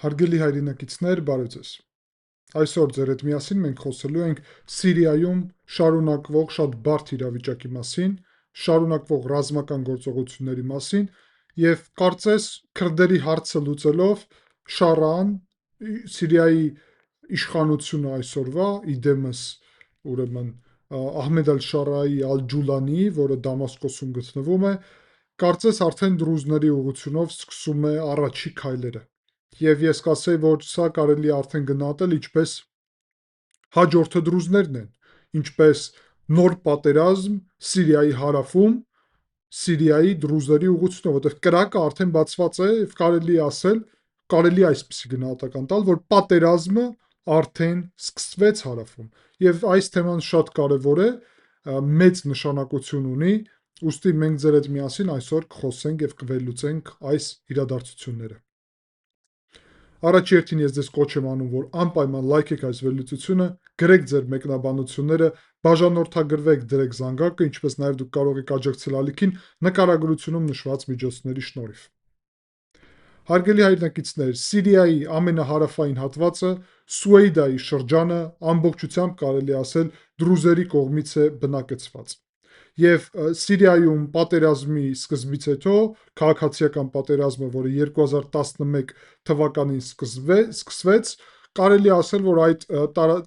Հարգելի հայրենակիցներ, բարև ձեզ։ Այսօր ձեր հետ միասին մենք խոսելու ենք Սիրիայում շարունակվող շատ բարդ իրավիճակի մասին, շարունակվող ռազմական գործողությունների մասին եւ կարծես քրդերի հարցը լուծելով Շարան, Սիրիայի իշխանությունը այսօրվա իդեմս ուրեմն Ահմեդ ալ-Շարայի Ալ-Ջուլանի, որը Դամասկոսում գտնվում է, կարծես արդեն դրուզների ուղղությունով սկսում է առաջի քայլերը։ Եվ ես կասեի, որ սա կարելի է արդեն գնահատել ինչպես հաջորդը դրուզներն են, ինչպես նոր պատերազմ Սիրիայի հարավում, Սիրիայի դրուզերի ուղղությունով, որտեղ կրակը արդեն բացված է եւ կարելի է ասել, կարելի է այսպիսի գնահատական տալ, որ պատերազմը արդեն սկսվեց հարավում։ Եվ այս թեման շատ կարևոր է, մեծ նշանակություն ունի, ուստի մենք ձեր հետ միասին այսօր կխոսենք եւ կվերլուծենք այս իրադարձությունները։ Առաջ երթին ես ձեզ կոչ եմ անում, որ անպայման լայքեք այս վերլուծությունը, գրեք ձեր մեկնաբանությունները, բաժանորդագրվեք, դրեք զանգակը, ինչպես նաև դուք կարող եք աջակցել ալիքին նկարագրությունում նշված միջոցների շնորհիվ։ Հարգելի հայրենակիցներ, Սիրիայի ամենահարավային հատվածը, Սուեյդայի շրջանը ամբողջությամբ կարելի ասել դրուզերի կողմից է բնակեցված։ Եվ Սիրիայում պատերազմի սկզբից հետո քաղաքացիական պատերազմը, որը 2011 թվականին սկսվեց, կարելի ասել, որ այդ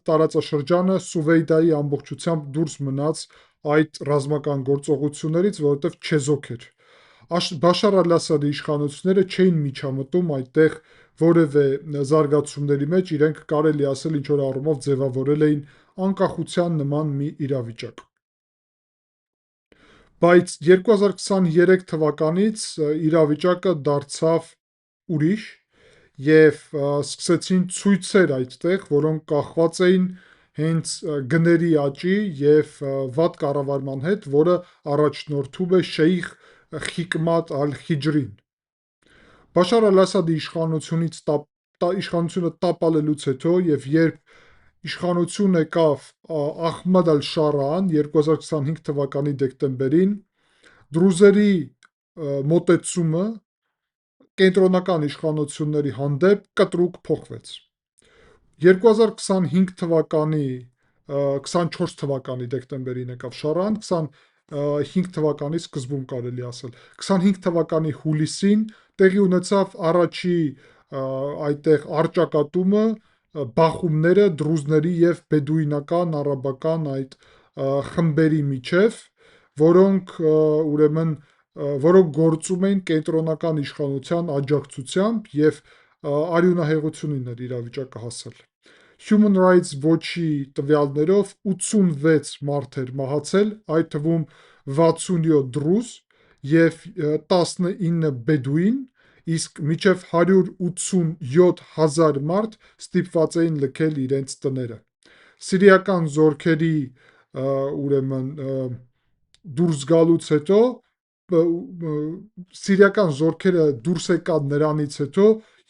տարածաշրջանը Սուվեյդայի ամբողջությամբ դուրս մնաց այդ ռազմական գործողություններից, որովհետև չեզոք էր։ Բաշար ալ-Ասադի իշխանությունները չէին միջամտում այդտեղ որևէ զարգացումների մեջ, իրենք կարելի ասել ինչ-որ առումով ձևավորել էին անկախության նման մի իրավիճակ։ Բայց 2023 թվականից իրավիճակը դարձավ ուրիշ եւ սկսեցին ցույցեր այդտեղ, որոնք կախված էին հենց գների աճի եւ վատ կառավարման հետ, որը առաջնորդում է Շեյխ Խիկմատ ալ-Խիջրին։ Բաշար ալ-Ասադի իշխանությունը տապալելուց հետո եւ երբ իշխանություն եկավ Ահմեդ ալ-Շարան 2025 թվականի դեկտեմբերին, դրուզերի մոտեցումը կենտրոնական իշխանությունների հանդեպ կտրուկ փոխվեց։ 2025 թվականի 24 թվականի դեկտեմբերին եկավ Շարան, 25 թվականի սկզբում կարելի ասել, 25 թվականի հուլիսին տեղի ունեցավ առաջի այդտեղ առճակատումը, բախումները դրուզների եւ բեդուինական արաբական այդ խմբերի միջև, որոնք գործում էին կենտրոնական իշխանության աջակցությամբ եւ արյունահեղությունին էր իրավիճակը հասել։ Human Rights Watch-ի տվյալներով 86 մարդ էր մահացել, այդ թվում 67 դրուզ եւ 19 բեդուին, իսկ մինչև 187,000 մարդ ստիպված էին լքել իրենց տները։ Սիրիական զորքերի դուրս գալուց հետո սիրիական զորքերը դուրս եկան նրանից հետո,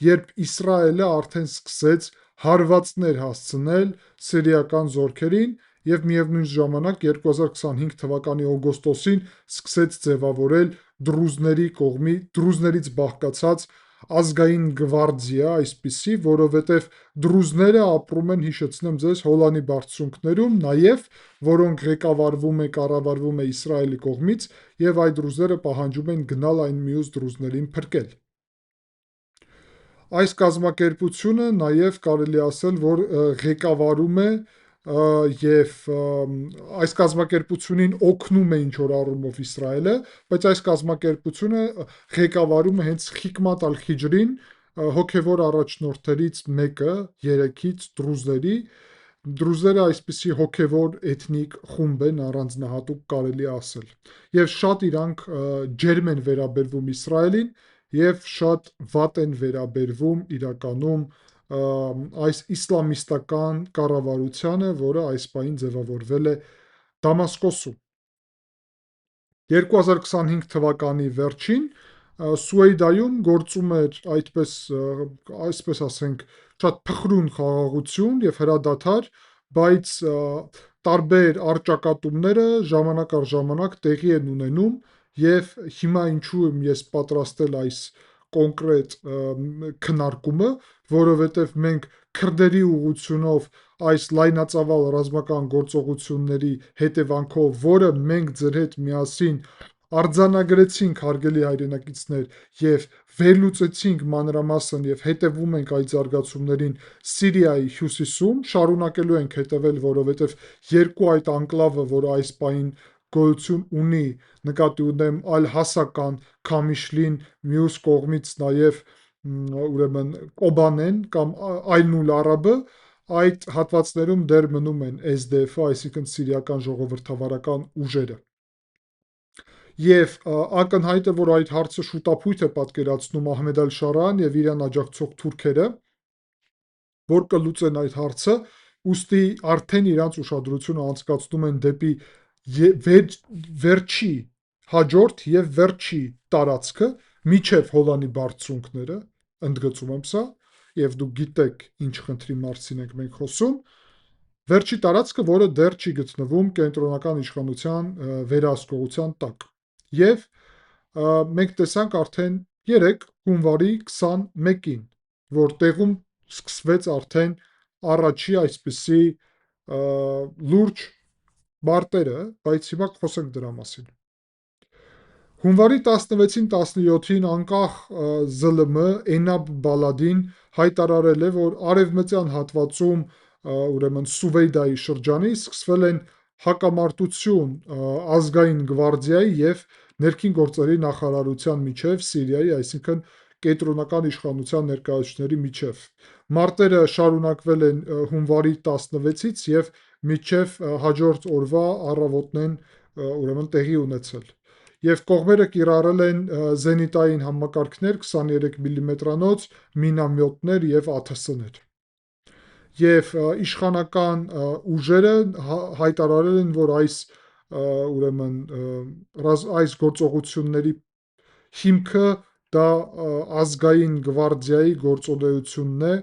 երբ Իսրայելը արդեն սկսեց հարվածներ հասցնել սիրիական զորքերին եւ միևնույն ժամանակ 2025 թվականի օգոստոսին սկսեց ձևավորել դրուզներից բաղկացած ազգային գվարդիա, այսպիսի, որովհետև դրուզները ապրում են, հիշեցնեմ ձեզ, Հոլանի բարձունքներում, նաև որոնք կառավարվում է Իսրայելի կողմից, եւ այդ դրուզները պահանջում են գնալ այն մյուս դրուզներին փրկել։ Այս կազմակերպությունը նաև կարելի ասել, որ ղեկավարում է եւ այս կազմակերպությունին օգնում է ինչ-որ առումով Իսրայելը, բայց այս կազմակերպությունը ղեկավարում է հենց Խիկմատ ալ-Խիջրին, հոգևոր առաջնորդներից մեկը, 3-ից դրուզների։ Դրուզերը այսպիսի հոգևոր էթնիկ խումբ են, առանձնահատուկ կարելի ասել։ Եվ շատ իրանք ջերմ են վերաբերվում Իսրայելին եւ շատ վատ են վերաբերվում իրականում այս իսլամիստական կառավարությանը, որը այս պահին ձևավորվել է Դամասկոսում։ 2025 թվականի վերջին Սուեյդայում գործում էր այսպես ասենք, շատ փխրուն խաղաղություն եւ հրադադար, բայց տարբեր առճակատումները ժամանակ առ ժամանակ տեղի են ունենում եւ հիմա ինչու եմ ես պատրաստել այս կոնկրետ քննարկումը, որովհետև մենք քրդերի ուղղությունով այս լայնածավալ ռազմական գործողությունների հետևանքով, որը մենք ձեր հետ միասին արձանագրեցինք, հարգելի հայրենակիցներ, եւ վերլուծեցինք մանրամասն եւ հետեւում ենք այդ զարգացումներին Սիրիայի հյուսիսում, շարունակելու ենք հետևել, որովհետեւ երկու այդ անկլավը, որը այս պահին գոյություն ունի, նկատի ունեմ Ալ-Հասական, Քամիշլին, մյուս կողմից նաեւ ուրեմն Կոբանեն կամ Այլ-Նուլ Արաբը, այդ հատվածներում դեռ մնում են SDF-ը, այսինքն սիրիական ժողովրդավարական ուժերը։ Եվ ակնհայտ է, որ այդ հարցը շուտապույտ է պատկերացնում Ահմեդ Ալ-Շարան եւ իրան աջակցող թուրքերը, որ կլուծեն այդ հարցը, ուստի արդեն իրանց ուշադրությունը անցկացնում են դեպի վերջի հաջորդ եւ վերջի տարածքը միջև Հոլանի բարձունքները, ընդգծում եմ սա, եւ դուք գիտեք ինչ խնդրի մասին ենք մենք խոսում, վերջի տարածքը, որը դեռ չի գտնվում կենտրոնական իշխանության վերահսկողության տակ։ Եվ մենք տեսանք արդեն 3 հունվարի 21-ին, որ տեղում սկսվեց արդեն առաջի այսպիսի լուրջ մարտերը, բայց հիմա խոսենք դրա մասին։ Հունվարի 16-ին 17-ին անկախ ԶԼՄ Էնաբ Բալադին հայտարարել է, որ արևմտյան հատվածում ուրեմն Սուվեյդայի շրջանի սկսվել են հակամարտություն ազգային գվարդիայի եւ ներքին գործերի նախարարության միջև Սիրիայի, այսինքն կենտրոնական իշխանության ներկայացուցիչների միջև։ Մարտերը շարունակվել են հունվարի 16-ից եւ մինչև հաջորդ օրվա առավոտն ուրեմն տեղի ունեցել։ Եվ կողմերը կիրառել են զենիտային համակարգներ, 23 մմ-անոց մինամյոտներ եւ ԱԹՍ-ներ։ Եվ իշխանական ուժերը հայտարարել են, որ ուրեմն այս գործողությունների հիմքը դա ազգային գվարդիայի գործունեությունն է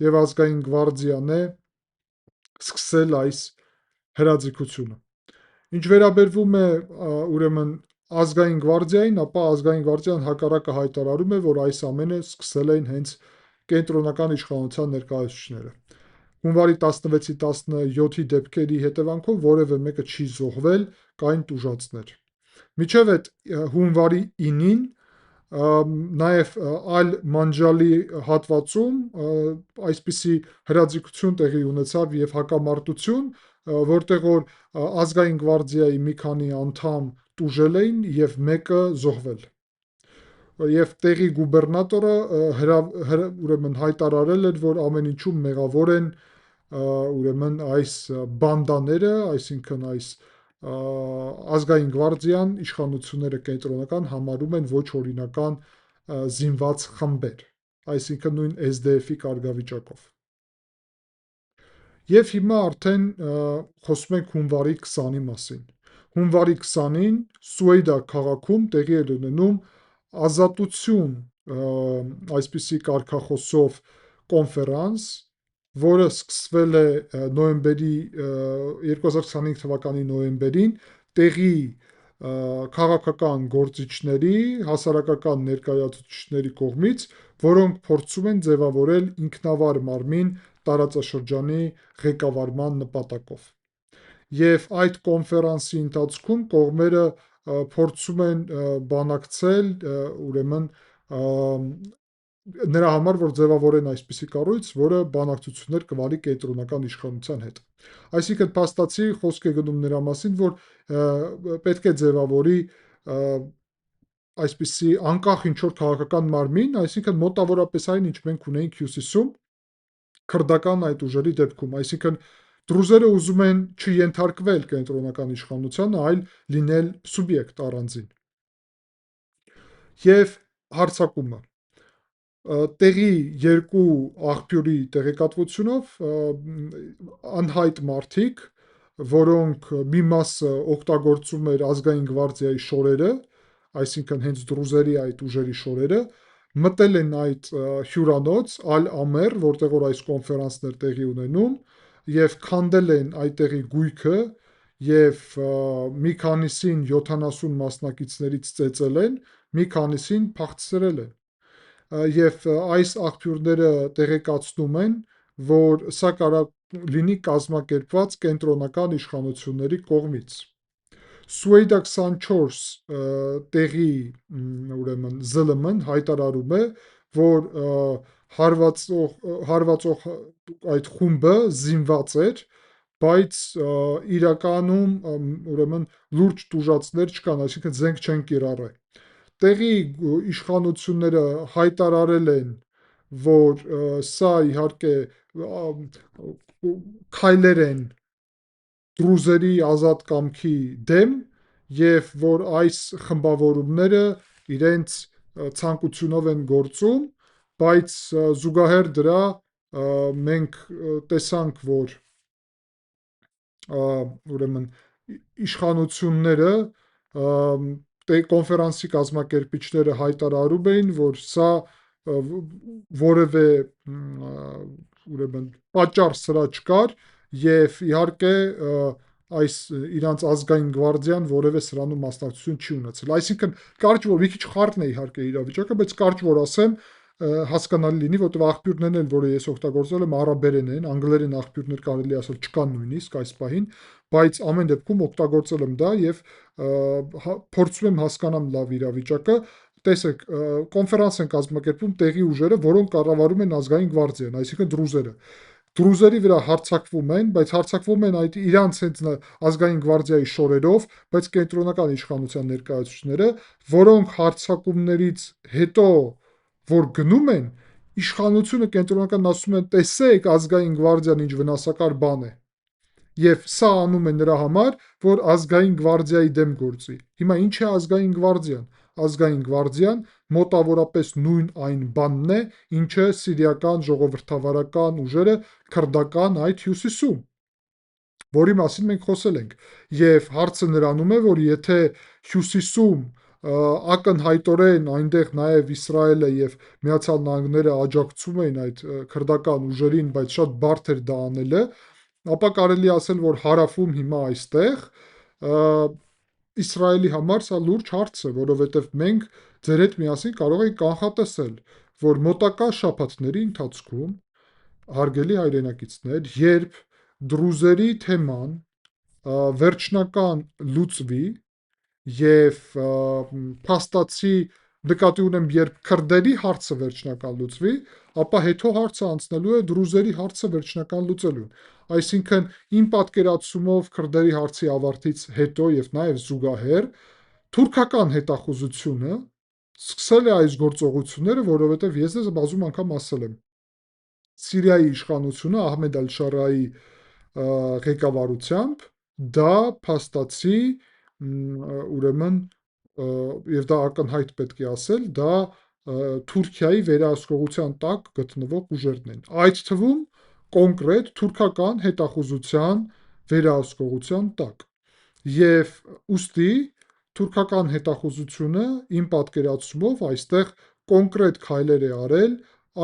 եւ ազգային գվարդիան է սկսել այս հրաձգությունը։ Ինչ վերաբերվում է ուրեմն ազգային գվարդիային, ապա ազգային գվարդիան հակառակը հայտարարում է, որ այս ամենը սկսել են հենց կենտրոնական իշխանության ներկայացուցիչները։ Հունվարի 16-ի 17-ի դեպքերի հետևանքով որևէ մեկը չի զոհվել, կային տուժածներ։ Մինչև այդ հունվարի 9-ին նաև Ալ-Մանջալի հատվածում այսպիսի հրաձգություն տեղի ունեցավ եւ հակամարտություն, որտեղ որ ազգային գվարդիայի մի քանի անդամ տուժել էին եւ մեկը զոհվել։ Եվ տեղի գուբերնատորը ուրեմն հայտարարել էր, որ ամեն ինչում մեղավոր են ուրեմն այս բանդաները, այսինքն այս ազգային գվարդիան, իշխանությունները կենտրոնական համարում են ոչ օրինական զինված խմբեր, այսինքն նույն SDF-ի կարգավիճակով։ Եվ հիմա արդեն խոսում ենք հունվարի 20-ի մասին։ Հունվարի 20-ին Սուեյդա քաղաքում տեղի էր ունենում ազատություն այսպիսի կարգախոսով կոնֆերանս, որը սկսվել է 2025 թվականի նոյեմբերին տեղի քաղաքական գործիչների, հասարակական ներկայացուցիչների կողմից, որոնք փորձում են ձևավորել ինքնավար մարմին տարածաշրջանի ղեկավարման նպատակով։ Եվ այդ կոնֆերանսի ընթացքում կողմերը փորձում են բանակցել ուրեմն նրա համար, որ ձևավորեն այսպիսի կառույց, որը բանակցություններ կվարի կենտրոնական իշխանության հետ։ Այսինքն փաստացի խոսք է գնում նրա մասին, որ պետք է ձևավորի այսպիսի անկախ ինչ-որ քաղաքական մարմին, այսինքն մոտավորապես այն, ինչ մենք ունեինք հյուսիսում քրդական այդ ուժերի դեպքում, այսինքն դրուզերը ուզում են չենթարկվել կենտրոնական իշխանությանը, այլ լինել սուբյեկտ առանձին։ Եվ հարձակումը տեղի երկու աղբյուրի տեղեկատվությունով անհայտ մարդիկ, որոնք մի մասը օգտագործում էր ազգային գվարդիայի շորերը, այսինքն հենց դրուզերի այդ ուժերի շորերը, մտել են այդ հյուրանոց Ալ-Ամեր, որտեղ որ այս կոնֆերանսներ տեղի ունենում, եւ քանդել են այդտեղի գույքը եւ մի քանիսին 70 մասնակիցներից ծեծել են, մի քանիսին փախցրել են։ եւ այս աղբյուրները տեղեկացնում են, որ սա կարող լինի կազմակերպված կենտրոնական իշխանությունների կողմից։ Sueda 24 տեղի ուրեմն ԶԼՄ-ն հայտարարում է, որ հարվածող այդ խումբը զինված էր, բայց իրականում ուրեմն լուրջ տուժածներ չկան, այսինքն զենք չեն կիրառել։ Տեղի իշխանությունները հայտարարել են, որ սա իհարկե քայլեր են դրուզերի ազատ կամքի դեմ եւ որ այս խմբավորումները իրենց ցանկությունով են գործում, բայց զուգահեռ դրա մենք տեսանք, որ ուրեմն իշխանությունները կոնֆերանսի կազմակերպիչները հայտարարում էին, որ սա որևէ ուրեմն պատճառ սրա չկար եւ իհարկե այս իրանց ազգային գվարդիան որևէ սրանում մասնակցություն չի ունեցել։ Այսինքն կարճ որ մի քիչ խառն է իհարկե իրավիճակը, բայց կարճ որ ասեմ, հասկանալի լինի, որտեղ աղբյուրներն են, որը ես օգտագործել եմ, արաբերեն են, անգլերեն աղբյուրներ կարելի ասել չկան նույնիսկ այս պահին, բայց ամեն դեպքում օգտագործել եմ դա եւ փորձում եմ հասկանամ լավ իրավիճակը։ Տեսեք, կոնֆերանս են կազմակերպում տեղի ուժերը, որոնք կառավարում են ազգային գվարդիան, այսինքն դրուզերը։ Դրուզերի վրա հարձակվում են, բայց հարձակվում են այդ իրանց հենց ազգային գվարդիայի շորերով, բայց կենտրոնական իշխանության ներկայացուցիչները, որոնք հարձակումներից հետո որ գնում են, իշխանությունը կենտրոնական ասում են, տեսեք ազգային գվարդիան ինչ վնասակար բան է։ Եվ սա անում է նրա համար, որ ազգային գվարդիայի դեմ գործի։ Հիմա ինչ է ազգային գվարդիան։ Ազգային գվարդիան մոտավորապես նույն այն բանն է, ինչը սիրիական ժողովրդավարական ուժերը քրդական այդ հյուսիսում, որի մասին մենք խոսել ենք։ Եվ հարցը նրանում է, որ եթե հյուսիսում ակնհայտորեն այնտեղ նաև Իսրայելը եւ Միացյալ Նահանգները աջակցում էին այդ քրդական ուժերին, բայց շատ բարդ էր դա անելը, ապա կարելի ասել, որ հարավում հիմա այստեղ Իսրայելի համար սա լուրջ հարց է, որովհետև մենք ձեր հետ միասին կարող ենք կանխատեսել, որ մոտակա շաբաթների ընթացքում հարգելի հայրենակիցներ, երբ դրուզերի թեման վերջնական լուծվի եւ փաստացի նկատի ունեմ, երբ քրդերի հարցը վերջնական լուծվի, ապա հետո հարցը անցնելու է դրուզերի հարցը վերջնական լուծելուն։ Այսինքն իմ պատկերացումով քրդերի հարցի ավարտից հետո եւ նաեւ զուգահեռ թուրքական հետախուզությունը սկսել է այս գործողությունները, որովհետեւ ես դες բազում անգամ ասել եմ, Սիրիայի իշխանությունը Ահմեդ Ալ-Շարայի ղեկավարությամբ դա փաստացի ուրեմն եւ դա ակնհայտ պետք է ասել, դա Թուրքիայի վերահսկողության տակ գտնվող ուժերն են։ Այդ թվում կոնկրետ թուրքական հետախուզության վերահսկողության տակ։ Եվ ուստի թուրքական հետախուզությունը իմ պատկերացումով այստեղ կոնկրետ քայլեր է արել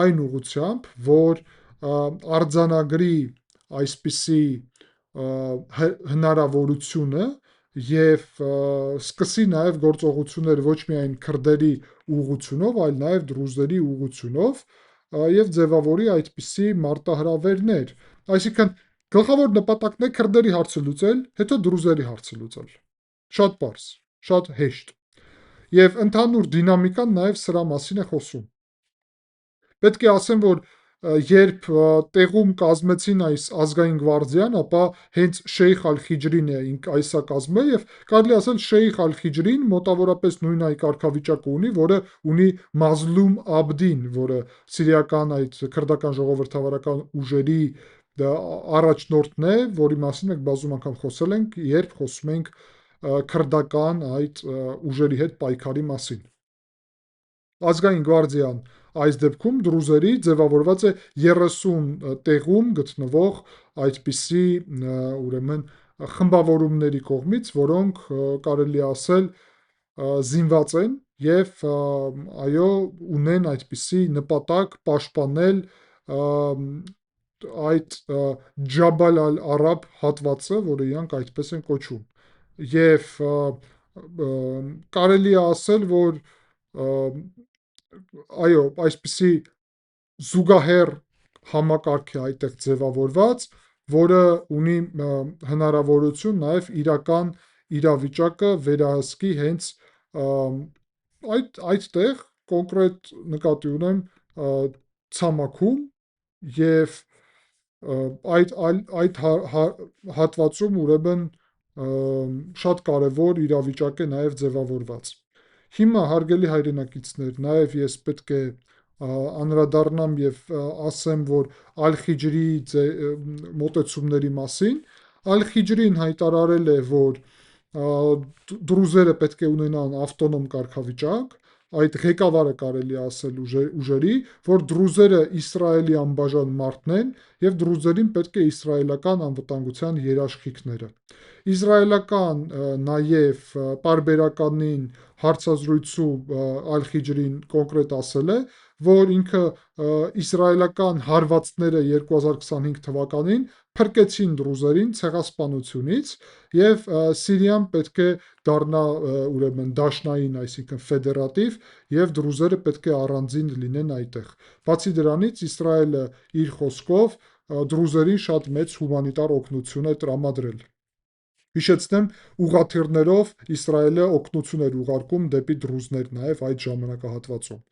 այն ուղղությամբ, որ արձանագրի այսպիսի հնարավորությունը եւ սկսի նաեւ գործողություններ ոչ միայն քրդերի ուղղությունով, այլ նաեւ դրուզերի ուղղությունով եւ ձևավորի այդպիսի մարտահրավերներ։ Այսինքն գլխավոր նպատակն է քրդերի հարցը լուծել, հետո դրուզերի հարցը լուծել։ Շատ պարզ, շատ հեշտ։ Եվ ընդհանուր դինամիկան նաեւ սրա մասին է խոսում։ Պետք է ասեմ, որ երբ տեղում կազմեցին այս ազգային գվարդիան, ապա հենց Շեյխ Ալ-Խիջրին է այսա կազմել եւ կարելի ասել Շեյխ Ալ-Խիջրին մոտավորապես նույն այ կարգավիճակը ունի, որը ունի Մազլում Աբդին, որը սիրիական այդ քրդական ժողովրդավարական ուժերի առաջնորդն է, որի մասին մենք բազում անգամ խոսել ենք, երբ խոսում ենք քրդական այդ ուժերի հետ պայքարի մասին։ Ազգային գվարդիան այս դեպքում դրուզերի ձևավորված է 30 տեղում գտնվող այդպիսի ուրեմն խմբավորումների կողմից, որոնք կարելի ասել զինված են եւ այո ունեն այդպիսի նպատակ պաշտպանել այդ Ջաբալ Ալ-Արաբ հատվածը, որը իրանք այդպես են կոչում։ Եվ կարելի է ասել, որ այո, այսպիսի զուգահեռ համակարգ է այդտեղ ձևավորված, որը ունի հնարավորություն նաև իրական իրավիճակը վերահսկի հենց այդտեղ կոնկրետ նկատի ունեմ ցամաքում եւ այդ հատվածում ուրեմն շատ կարևոր իրավիճակ է նաև ձևավորված։ Հիմա հարգելի հայրենակիցներ, նաև ես պետք է անդրադառնամ եւ ասեմ, որ Ալ-Խիջրի մոտեցումների մասին։ Ալ-Խիջրին հայտարարել է, որ դրուզերը պետք է ունենան ավտոնոմ կարգավիճակ, այդ ղեկավարը կարելի է ասել ուժերի, որ դրուզերը Իսրայելի անբաժան մարդն են եւ դրուզերին պետք է իսրայելական անվտանգության երաշխիքները։ Իսրայելական նաև պարբերականին հարցազրույցում Ալ-Խիջրին կոնկրետ ասել է, որ ինքը իսրայելական հարվածները 2025 թվականին փրկեցին դրուզերին ցեղասպանությունից եւ Սիրիան պետք է դառնա ուրեմն դաշնային, այսինքն ֆեդերատիվ եւ դրուզերը պետք է առանձին լինեն այդտեղ։ Բացի դրանից Իսրայելը իր խոսքով դրուզերին շատ մեծ հումանիտար օգնություն է տրամադրել։ Հիշեցնեմ, ուղղաթիռներով Իսրայելը օգնություն էր ուղարկում դեպի դրուզներ նաև այդ ժամանակահատվածում։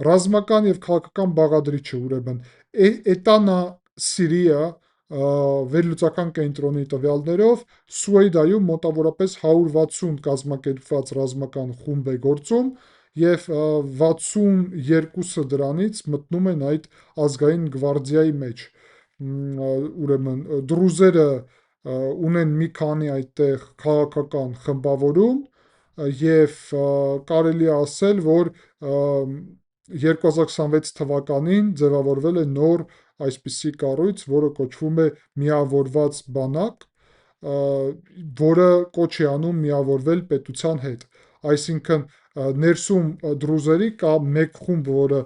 Ռազմական եւ քաղաքական բաղադրիչը ուրեմն Էտանա Սիրիա վերլուծական կենտրոնի տվյալներով Սուեյդայում մոտավորապես 160 կազմակերպված ռազմական խումբ է գործում եւ 62-ը դրանից մտնում են այդ ազգային գվարդիայի մեջ։ Ուրեմն դրուզերը ունեն մի քանի այդտեղ քաղաքական խմբավորում եւ կարելի է ասել, որ 2026 թվականին ձևավորվել է նոր այսպիսի կառույց, որը կոչվում է միավորված բանակ, որը կոչ է անում միավորվել պետության հետ։ Այսինքն ներսում դրուզերի կա մեկ խումբ, որը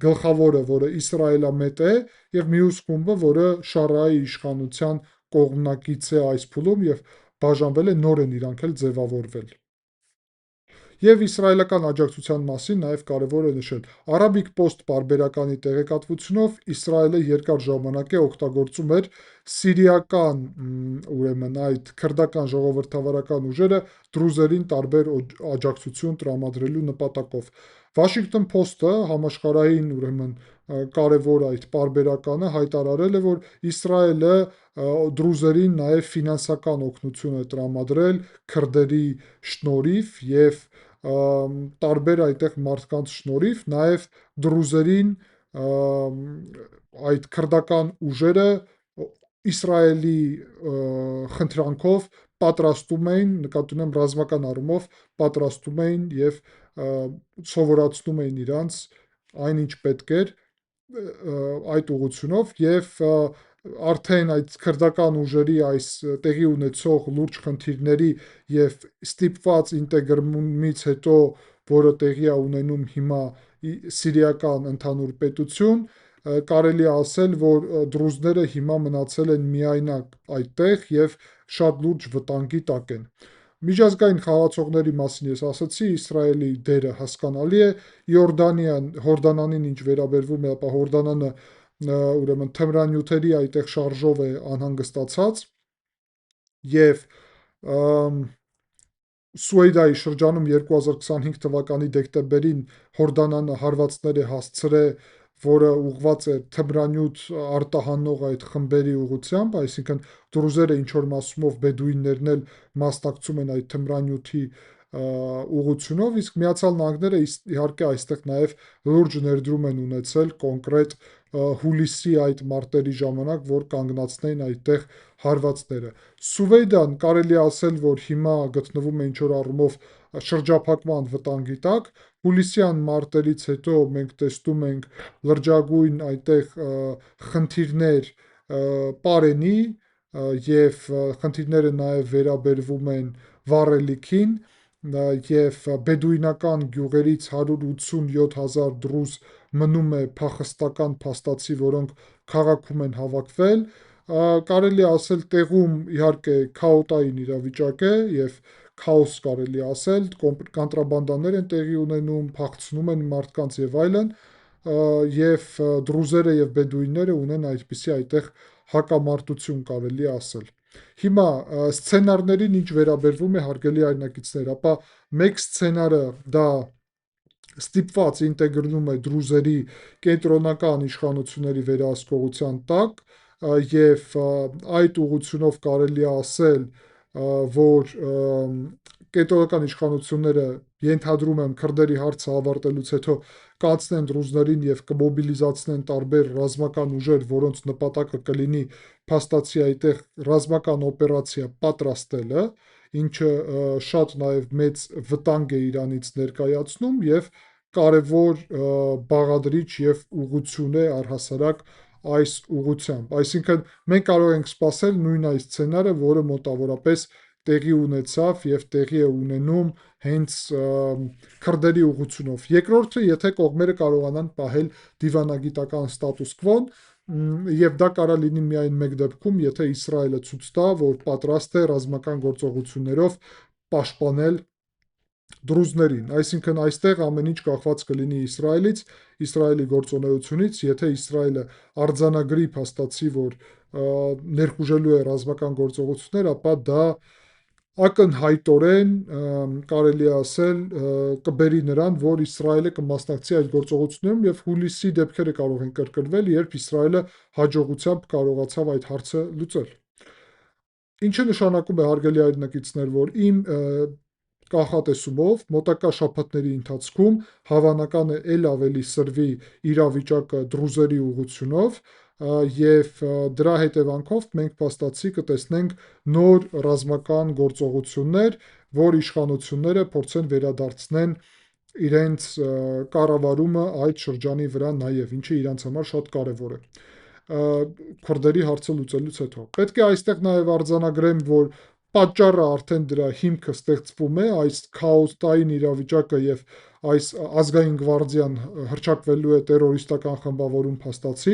գլխավորը, որը իսրայելամետ է, եւ մյուս խումբը, որը Շարայի իշխանության կողմնակից է այս փուլում եւ բաժանվել է, նոր են իրանք էլ ձևավորվել։ Եվ իսրայելական աջակցության մասին նաև կարևոր է նշել։ Arabic Post պարբերականի տեղեկատվությունով Իսրայելը երկար ժամանակ է օգտագործում էր սիրիական, ուրեմն այդ քրդական ժողովրդավարական ուժերը դրուզերին տարբեր աջակցություն տրամադրելու նպատակով։ Washington Post-ը համաշխարհային ուրեմն կարևոր այդ պարբերականը հայտարարել է, որ Իսրայելը դրուզերին նաև ֆինանսական օգնություն է տրամադրել քրդերի շնորհիվ եւ տարբեր այդտեղ մարդկանց շնորհիվ նաև դրուզերին այդ քրդական ուժերը Իսրայելի խնդրանքով պատրաստում էին, նկատի ունեմ ռազմական առումով պատրաստում էին եւ սովորացնում էին իրանց այնինչ պետք էր այդ ուղղությունով եւ արդեն այդ քրդական ուժերի այս տեղի ունեցող լուրջ խնդիրների եւ ստիպված ինտեգրումից հետո, որը տեղի է ունենում հիմա սիրիական ընդհանուր պետություն, կարելի է ասել, որ դրուզները հիմա մնացել են միայնակ այդտեղ եւ շատ լուրջ վտանգի տակ են։ Միջազգային խաղացողների մասին ես ասացի, Իսրայելի դերը հասկանալի է, Հորդանանին ինչ վերաբերվում է, ապա Հորդանանը ուրեմն թմրանյութերի այդտեղ շարժով է անհանգստացած եւ Սուեյդայի շրջանում 2025 թվականի դեկտեմբերին Հորդանանը հարվածներ է հասցրել, որը ուղղված է թմրանյութ արտահանող այդ խմբերի ուղղությամբ, այսինքն դրուզերը ինչ որ մասումով բեդուիններն էլ մասնակցում են այդ թմրանյութի ուղղությունով, իսկ Միացյալ Նահանգները իհարկե այստեղ նաև լուրջ ներդրում են ունեցել կոնկրետ հուլիսի այդ մարտերի ժամանակ, որ կանգնացնեն այդտեղ հարվածները։ Սուվեյդան կարելի է ասել, որ հիմա գտնվում է ինչ-որ առումով շրջափակման վտանգի տակ։ Հուլիսյան մարտերից հետո մենք տեսնում ենք լրջագույն այդտեղ խնդիրներ պարենի եւ խնդիրները նաև վերաբերվում են վառելիքին եւ բեդուինական գյուղերից 187,000 դրուզ մնում է փախստական փաստացի, որոնք քաղաքում են հավաքվել։ Կարելի է ասել տեղում իհարկե քաոտային իրավիճակ է եւ քաոս կարելի ասել, կանտրաբանդաներ են տեղի ունենում, փախցնում են մարդկանց եւ այլն, եւ դրուզերը եւ բեդուինները ունեն այդպիսի այդտեղ հակամարտություն կարելի ասել։ Հիմա սցենարներին ինչ վերաբերվում է հարգելի հայրենակիցներ, ապա մեկ սցենարը դա ստիպված ինտեգրվում է դրուզերի կենտրոնական իշխանությունների վերահսկողության տակ եւ այդ ուղղությունով կարելի է ասել, որ կենտրոնական իշխանությունները ենթադրում եմ քրդերի հարցը ավարտելուց հետո կանցնեն դրուզներին եւ կմոբիլիզացնեն տարբեր ռազմական ուժեր, որոնց նպատակը կլինի փաստացի այդտեղ ռազմական օպերացիա պատրաստելը, ինչը շատ նաեւ մեծ վտանգ է Իրանից ներկայացնում եւ կարևոր բաղադրիչ եւ ուղղություն է առհասարակ այս ուղղությամբ։ Այսինքն մենք կարող ենք սպասել նույն այս սցենարը, որը մոտավորապես տեղի ունեցավ եւ տեղի է ունենում հենց քրդերի ուղղությունով։ Երկրորդը, եթե կողմերը կարողանան պահել դիվանագիտական ստատուս քվոն, եւ դա կարա լինի միայն մեկ դեպքում, եթե Իսրայելը ցույց տա, որ պատրաստ է ռազմական գործողություններով պաշտպանել դրուզներին, այսինքն այստեղ ամեն ինչ կախված կլինի Իսրայելից, Իսրայելի գործունեությունից, եթե Իսրայելը արձանագրի փաստացի, որ ներխուժելու է ռազմական գործողություններ, ապա դա ակնհայտորեն կարելի է ասել կբերի նրան, որ Իսրայելը կմասնակցի այդ գործողություններում եւ հուլիսի դեպքերը կարող են կրկնվել, երբ Իսրայելը հաջողությամբ կարողացավ այդ հարցը լուծել։ Ինչը նշանակում է հարգելի հայրենակիցներ, որ իմ կանխատեսումով մոտակա շաբաթների ընթացքում հավանական է ել ավելի սրվի իրավիճակը դրուզերի ուղղությունով եւ դրա հետևանքով մենք փաստացի կտեսնենք նոր ռազմական գործողություններ, որ իշխանությունները փորձեն վերադարձնեն իրենց կառավարումը այդ շրջանի վրա նաեւ, ինչը իրենց համար շատ կարեւոր է քրդերի հարցը լուծելուց հետո։ Պետք է այստեղ նաեւ արձանագրեմ, որ պատճառը արդեն դրա հիմքը ստեղծվում է, այս քաոսային իրավիճակը եւ այս ազգային գվարդիան հռչակվելու է տերորիստական խմբավորում փաստացի,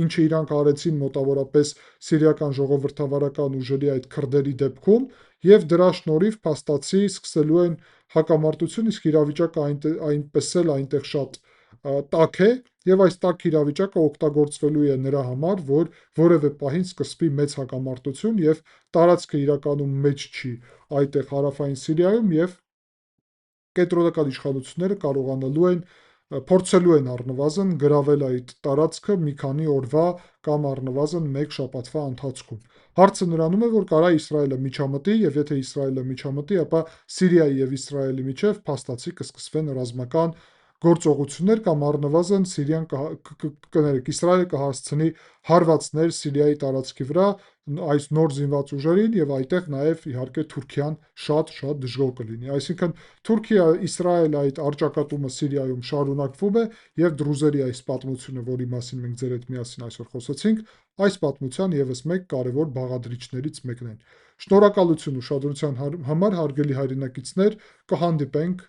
ինչը իրանք արեցին մոտավորապես սիրիական ժողովրդավարական ուժերի այդ քրդերի դեպքում, եւ դրա շնորհիվ փաստացի սկսելու են հակամարտություն, իսկ իրավիճակը այնպես էլ այնտեղ շատ տաք է եւ այս տաք իրավիճակը օգտագործվելու է նրա համար, որ որևէ պահին սկսվի մեծ հակամարտություն եւ տարածքը իրականում մեծ չի այդտեղ հարավային Սիրիայում եւ կենտրոնական իշխանությունները կարողանալու են փորձելու են առնվազն գրավել այդ տարածքը մի քանի օրվա կամ առնվազն մեկ շաբաթվա ընթացքում։ Հարցը նրանում է, որ կարա Իսրայելը միջամտի եւ եթե Իսրայելը միջամտի, ապա Սիրիայի եւ Իսրայելի միջև փաստացի կսկսվեն ռազմական գործողություններ կամ առնվազն Իսրայելը կհասցնի հարվածներ Սիրիայի տարածքի վրա այս նոր զինված ուժերին եւ այդտեղ նաեւ իհարկե Թուրքիան շատ դժգոհ կլինի։ Այսինքն Թուրքիա-Իսրայել այդ առճակատումը Սիրիայում շարունակվում է եւ դրուզերի այս պատմությունը, որի մասին մենք ձեր հետ միասին այսօր խոսեցինք, այս պատմության եւս մեկ կարևոր բաղադրիչներից մեկն է։ Շնորհակալություն ուշադրության համար, հարգելի հայրենակիցներ, կհանդիպենք